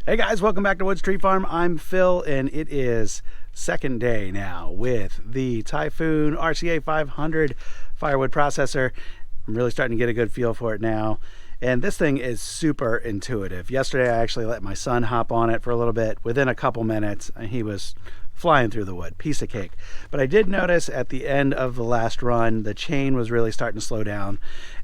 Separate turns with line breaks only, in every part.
Hey guys, welcome back to Woods Tree Farm. I'm Phil, and it is second day now with the Tajfun RCA 500 firewood processor. I'm really starting to get a good feel for it now. And this thing is super intuitive. Yesterday, I actually let my son hop on it for a little bit. Within a couple minutes, he was flying through the wood, piece of cake. But I did notice at the end of the last run, the chain was really starting to slow down.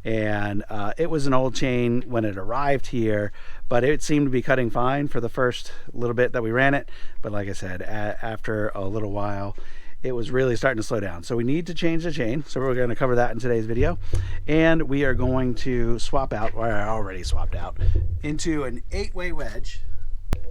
And it was an old chain when it arrived here, but it seemed to be cutting fine for the first little bit that we ran it. But like I said, after a little while, it was really starting to slow down. So we need to change the chain. So we're going to cover that in today's video. And we are going to swap out, or I already swapped out, into an 8-way wedge.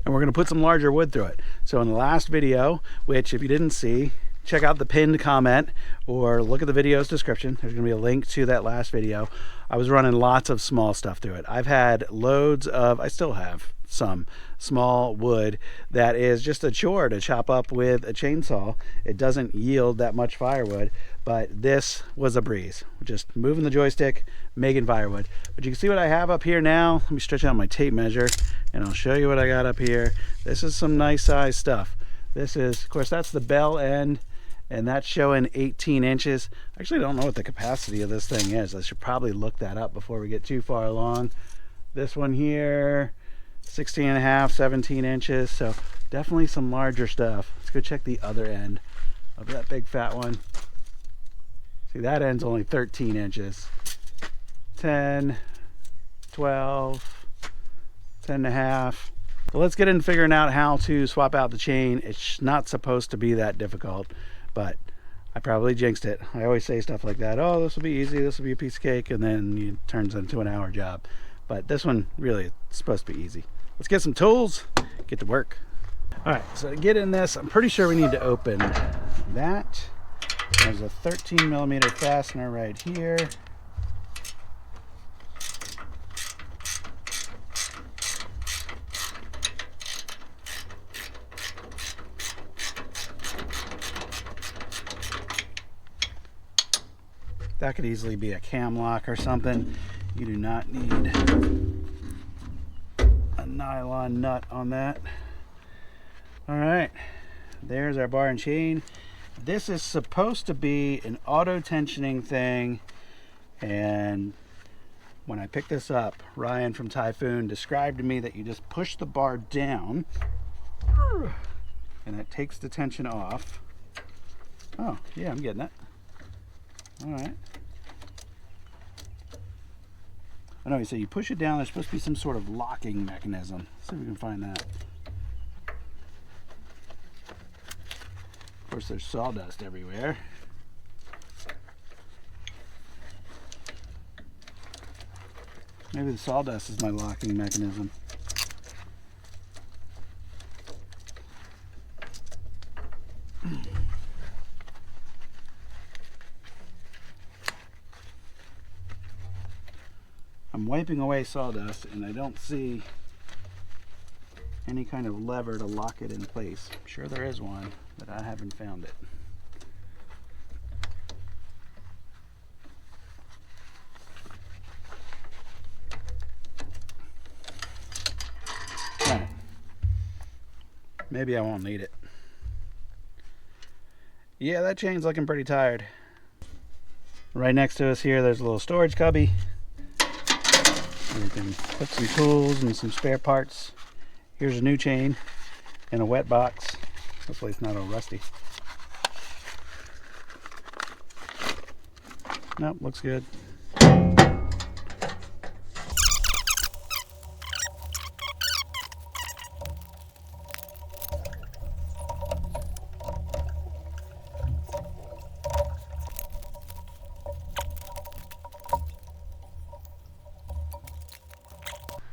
And we're going to put some larger wood through it. So in the last video, which if you didn't see, check out the pinned comment or look at the video's description. There's going to be a link to that last video. I was running lots of small stuff through it. I've had loads of, I still have some small wood that is just a chore to chop up with a chainsaw. It doesn't yield that much firewood, but this was a breeze. Just moving the joystick, making firewood. But you can see what I have up here now. Let me stretch out my tape measure and I'll show you what I got up here. This is some nice size stuff. This is, of course, that's the bell end, and that's showing 18 inches. I actually don't know what the capacity of this thing is. I should probably look that up before we get too far along. This one here, 16 and a half, 17 inches. So definitely some larger stuff. Let's go check the other end of that big fat one. See, that end's only 13 inches. 10, 12, 10 and a half. So let's get into figuring out how to swap out the chain. It's not supposed to be that difficult, but I probably jinxed it. I always say stuff like that. Oh, this will be easy. This will be a piece of cake. And then it turns into an hour job. But this one really is supposed to be easy. Let's get some tools, get to work. All right, so to get in this, I'm pretty sure we need to open that. There's a 13 millimeter fastener right here. That could easily be a cam lock or something. You do not need a nylon nut on that. All right, there's our bar and chain. This is supposed to be an auto tensioning thing, and when I picked this up, Ryan from Tajfun described to me that you just push the bar down and it takes the tension off. Oh yeah, I'm getting it. All right. I know, so you push it down, there's supposed to be some sort of locking mechanism. Let's see if we can find that. Of course, there's sawdust everywhere. Maybe the sawdust is my locking mechanism. I'm wiping away sawdust and I don't see any kind of lever to lock it in place. I'm sure there is one, but I haven't found it. Right. Maybe I won't need it. Yeah, that chain's looking pretty tired. Right next to us here, there's a little storage cubby. We can put some tools and some spare parts. Here's a new chain in a wet box. Hopefully it's not all rusty. Nope, looks good.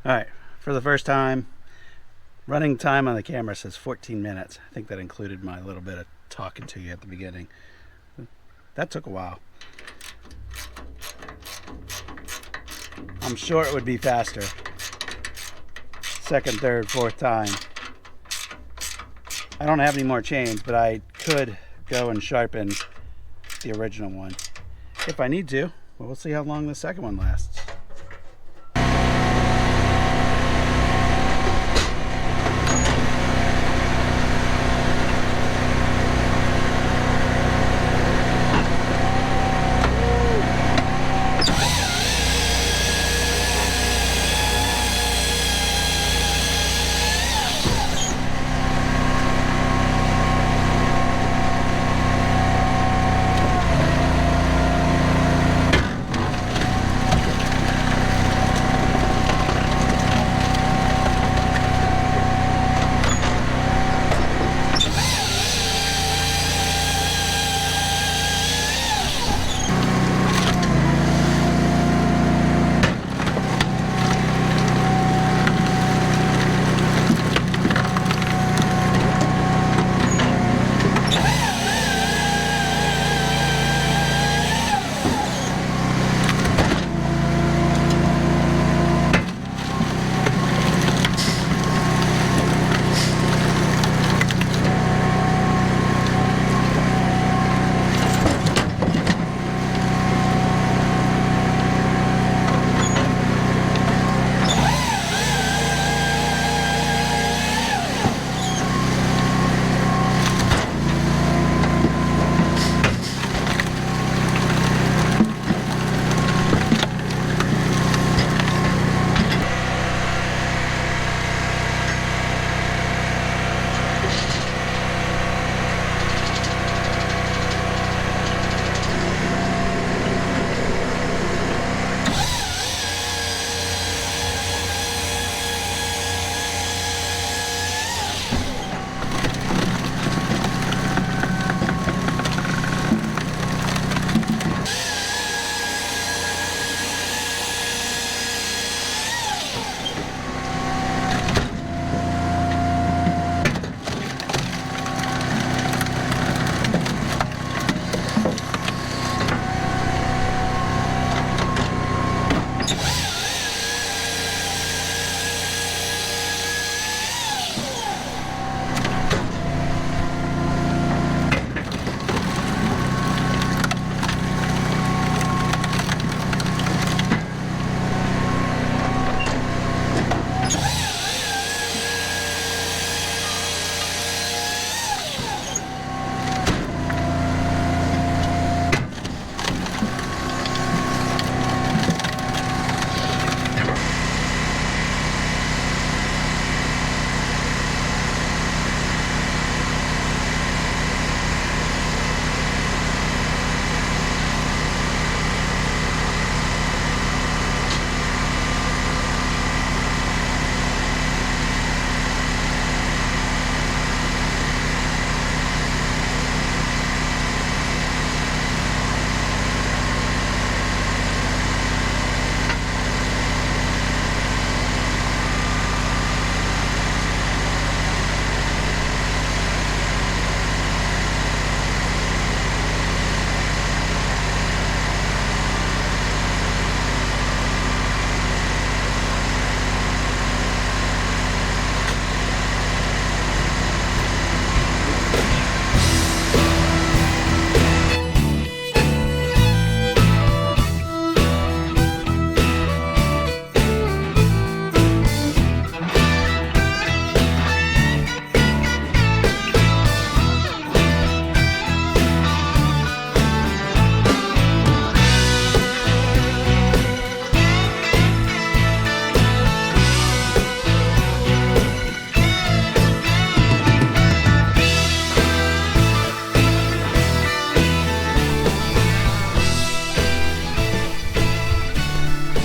All right, for the first time, running time on the camera says 14 minutes. I think that included my little bit of talking to you at the beginning. That took a while. I'm sure it would be faster. Second, third, fourth time. I don't have any more chains, but I could go and sharpen the original one if I need to. Well, we'll see how long the second one lasts.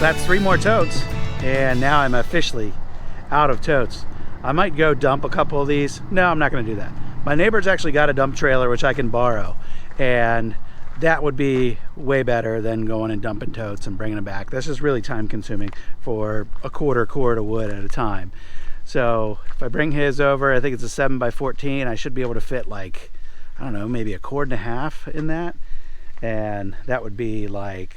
that's 3 more totes, and now I'm officially out of totes. I might go dump a couple of these. No, I'm not going to do that. My neighbor's actually got a dump trailer which I can borrow, and that would be way better than going and dumping totes and bringing them back. That's just really time consuming for a quarter cord of wood at a time. So if I bring his over, I think it's a 7x14, I should be able to fit like, I don't know, maybe a cord and a half in that, and that would be like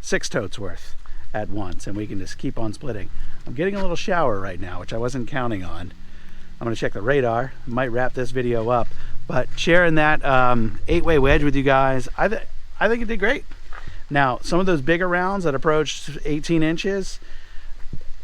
6 totes worth at once, and we can just keep on splitting. I'm getting a little shower right now, which I wasn't counting on. I'm gonna check the radar. Might wrap this video up, but sharing that 8-way wedge with you guys, I think it did great. Now, some of those bigger rounds that approached 18 inches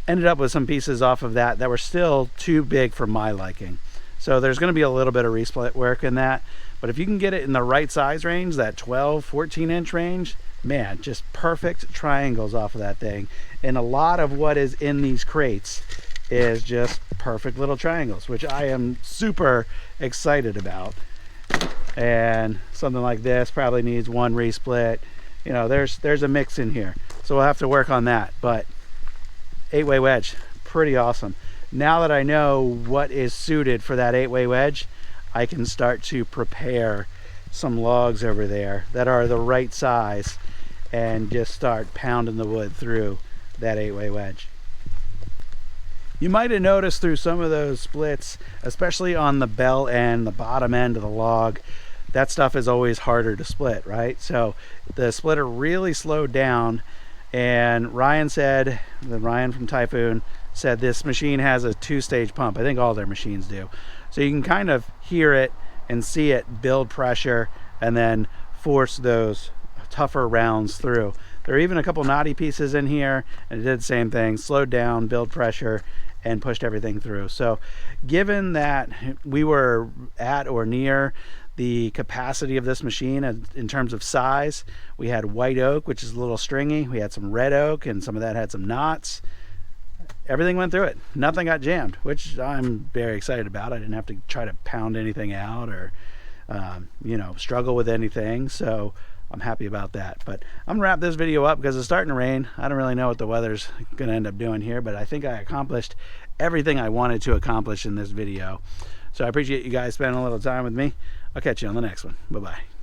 ended up with some pieces off of that were still too big for my liking. So there's gonna be a little bit of resplit work in that, but if you can get it in the right size range, that 12, 14 inch range, man, just perfect triangles off of that thing. And a lot of what is in these crates is just perfect little triangles, which I am super excited about. And something like this probably needs 1 resplit. You know, there's a mix in here, so we'll have to work on that. But 8-way wedge, pretty awesome. Now that I know what is suited for that 8-way wedge, I can start to prepare some logs over there that are the right size and just start pounding the wood through that 8-way wedge. You might have noticed through some of those splits, especially on the bell end, the bottom end of the log, that stuff is always harder to split, right? So the splitter really slowed down, and Ryan from Tajfun said this machine has a 2-stage pump. I think all their machines do. So you can kind of hear it and see it build pressure and then force those tougher rounds through. There are even a couple knotty pieces in here, and it did the same thing, slowed down, build pressure, and pushed everything through. So given that we were at or near the capacity of this machine in terms of size, we had white oak, which is a little stringy, we had some red oak, and some of that had some knots. Everything went through it. Nothing got jammed, which I'm very excited about. I didn't have to try to pound anything out or you know, struggle with anything. So I'm happy about that. But I'm gonna wrap this video up because it's starting to rain. I don't really know what the weather's gonna end up doing here, but I think I accomplished everything I wanted to accomplish in this video. So I appreciate you guys spending a little time with me. I'll catch you on the next one. Bye-bye.